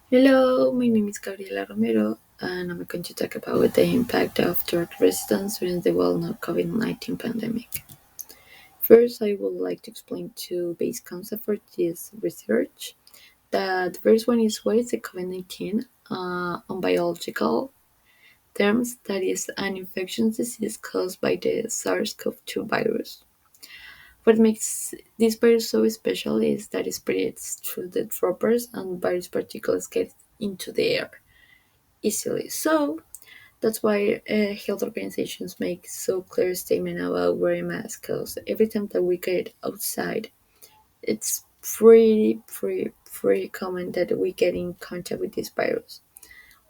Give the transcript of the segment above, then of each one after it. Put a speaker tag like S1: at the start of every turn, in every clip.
S1: Hello, my name is Gabriela Romero, and I'm going to talk about the impact of drug resistance during the well-known COVID-19 pandemic. First, I would like to explain two basic concepts for this research. The first one is what is the COVID-19 on biological terms, that is an infectious disease caused by the SARS-CoV-2 virus. What makes this virus so special is that it spreads through the droppers and virus particles get into the air easily. So that's why health organizations make so clear statement about wearing masks. Because every time that we get outside, it's pretty common that we get in contact with this virus.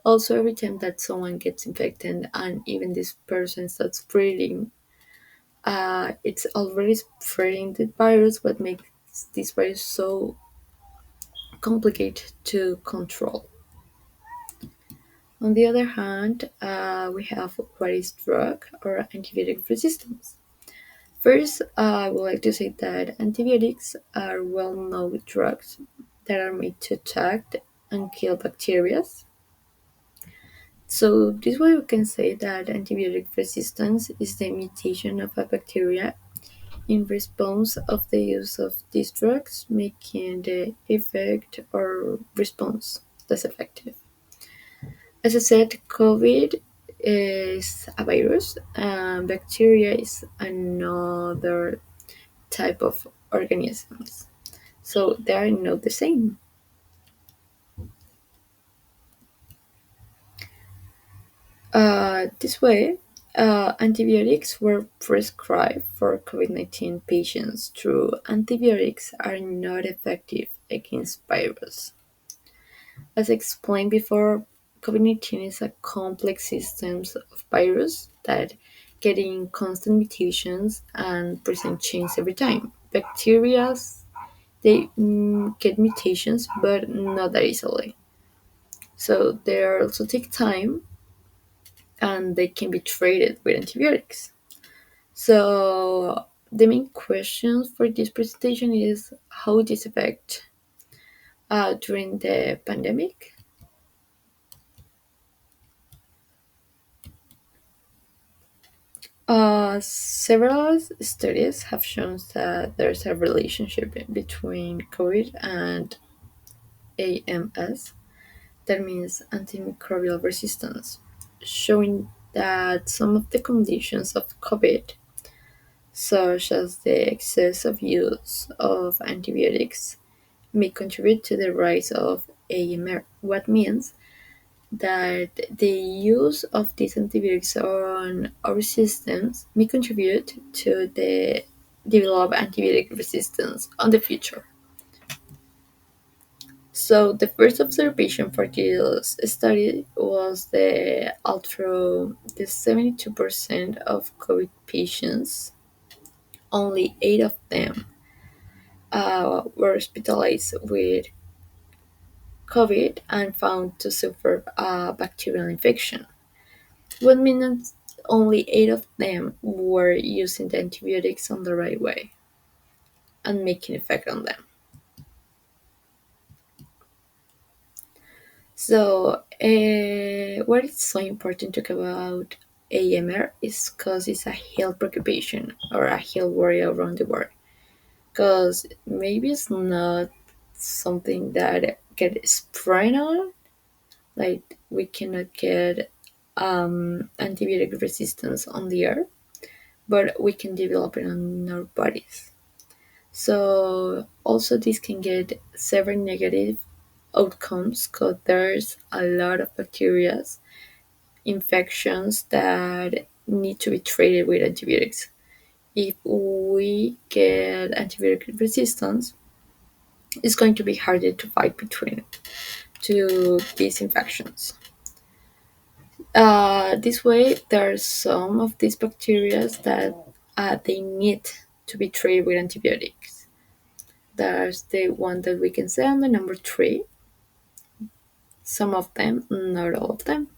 S1: Also, every time that someone gets infected and even this person starts breathing, it's already spreading the virus. What makes this virus so complicated to control? On the other hand, we have what is drug or antibiotic resistance. First, I would like to say that antibiotics are well known drugs that are made to attack and kill bacteria. So, this way we can say that antibiotic resistance is the mutation of a bacteria in response of the use of these drugs, making the effect or response less effective. As I said, COVID is a virus, and bacteria is another type of organisms. So they are not the same. This way, antibiotics were prescribed for COVID-19 patients through antibiotics are not effective against virus. As explained before, COVID-19 is a complex system of virus that get in constant mutations and present change every time. Bacteria, they get mutations, but not that easily. So they also take time and they can be treated with antibiotics. So the main question for this presentation is how this affect during the pandemic. Several studies have shown that there's a relationship between COVID and AMS, that means antimicrobial resistance, showing that some of the conditions of COVID, such as the excess of use of antibiotics, may contribute to the rise of AMR. What means that the use of these antibiotics on our systems may contribute to the develop antibiotic resistance on the future. So the first observation for this study was the although the 72% of COVID patients, only 8 of them were hospitalized with COVID and found to suffer a bacterial infection. 1 minute, only 8 of them were using the antibiotics on the right way and making effect on them. So, what is so important to talk about AMR is because it's a health preoccupation or a health worry around the world. Because maybe it's not something that gets spread on, like we cannot get antibiotic resistance on the air, but we can develop it on our bodies. So also this can get several negative outcomes because there's a lot of bacteria infections that need to be treated with antibiotics. If we get antibiotic resistance, it's going to be harder to fight between to these infections. This way, there are some of these bacteria that they need to be treated with antibiotics. That's the one that we can say on the number three. Some of them, not all of them.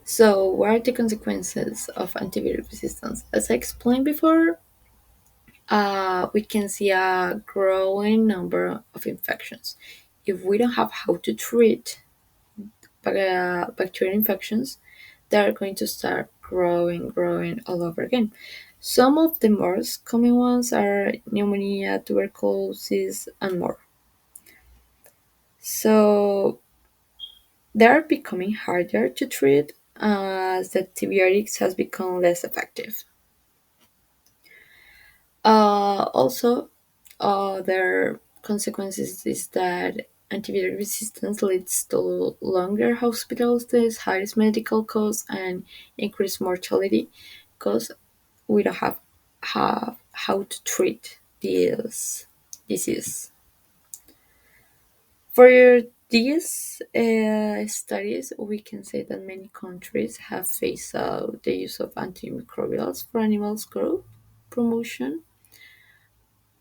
S1: So, what are the consequences of antibiotic resistance? As I explained before, we can see a growing number of infections. If we don't have how to treat bacterial infections, they are going to start growing all over again. Some of the most common ones are pneumonia, tuberculosis, and more. So they are becoming harder to treat as the antibiotics has become less effective. Also, other consequences is that antibiotic resistance leads to longer hospital stays, highest medical costs, and increased mortality because we don't have how to treat this disease. For these studies, we can say that many countries have phased out the use of antimicrobials for animals' growth promotion,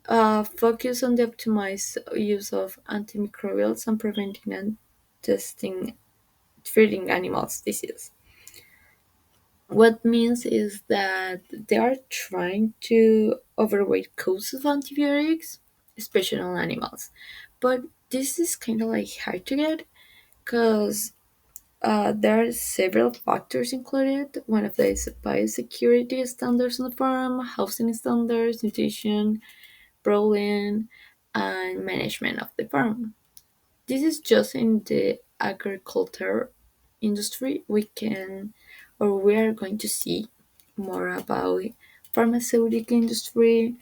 S1: focus on the optimized use of antimicrobials and preventing and testing treating animals' disease. What means is that they are trying to overweight courses of antibiotics, especially on animals. But this is kind of like hard to get because there are several factors included. One of them is biosecurity standards on the farm, housing standards, nutrition, brawling, and management of the farm. This is just in the agriculture industry. We are going to see more about pharmaceutical industry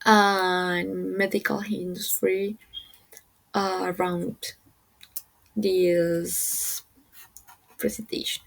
S1: and medical industry around this presentation.